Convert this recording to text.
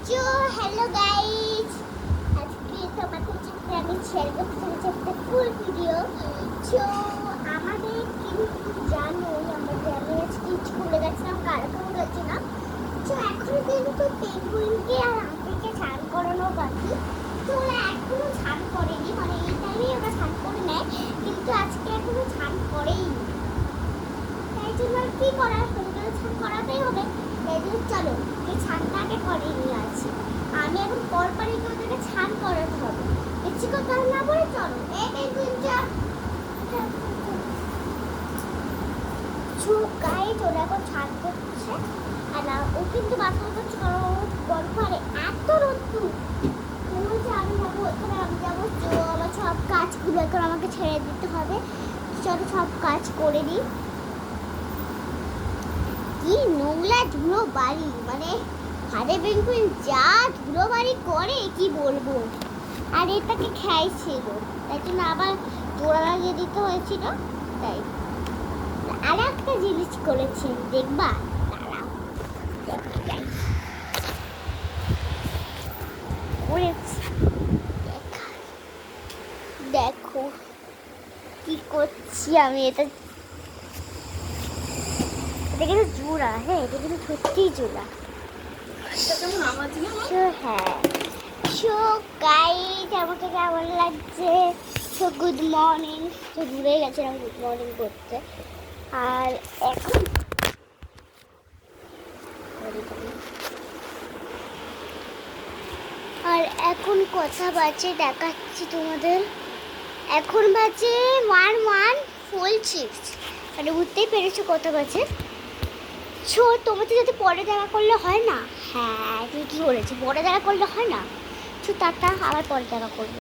So hello guys, আজকে তোমাদের সাথে আমি শেয়ার করতে চলেছি একটা ফুল ভিডিও। তো আমাদের কিন্তু জানোই আমরা গ্রামে আজকে স্কুলে গেছিলাম, কালকেও গেছিলাম। তো এখন কিন্তু পেঙ্গুইনকে আর আন্টিকে স্নান করানো বাকি। তো ওরা এখনো স্নান করেনি, মানে এই টাইমেই ওরা স্নান করে নেয়, কিন্তু আজকে এখনো স্নান করেই নি। তাই জন্য আর কি করার, ওদের স্নান করাতেই হবে। তাই জন্য চলো এই স্নানটা আগে করে নিয়ে আসি। আমি এখন পরপরই ওদেরকে স্নান করাতে হবে। বেশি কথা না বলে চলো এই পেঙ্গুইনটা গাইজ ওরা এখন স্নান করছে। আর না ও কিন্তু বাথরুম করছে, কারণ পরপরে এত রোদ্দুর। বলছে আমি যাবো ওখানে, আমি যাবো। তো আমার সব কাজগুলো এখন আমাকে ছেড়ে দিতে হবে। চলো সব কাজ করে নিই। কি নোংরা ধুলো বাড়ি, মানে হাড়ে পেঙ্গুইন যা ধুলো বাড়ি করে কি বলবো। আর এটাকে খাইছিল, তাই জন্য আবার জোড়া লাগিয়ে দিতে হয়েছিল। তাই আর একটা জিনিস করেছি, দেখবা দেখো কি করছি আমি। এটা কিন্তু জোড়া, হ্যাঁ এটা কিন্তু সত্যিই জোড়া। হ্যাঁ সো গাইজ আমাকে কেমন লাগছে? So good morning. তো ঘুরে গেছিলাম গুড মর্নিং করতে। আর এখন কথা বাজে দেখাচ্ছি তোমাদের। এখন বাজে 1:06, মানে বুঝতেই পেরেছো কত বাজে। সো তোমাদের যদি পরে দেখা করলে হয় না, হ্যাঁ ঠিকই বলেছি, পরে দেখা করলে হয় না। সো টাটা, আবার পরে দেখা করবো।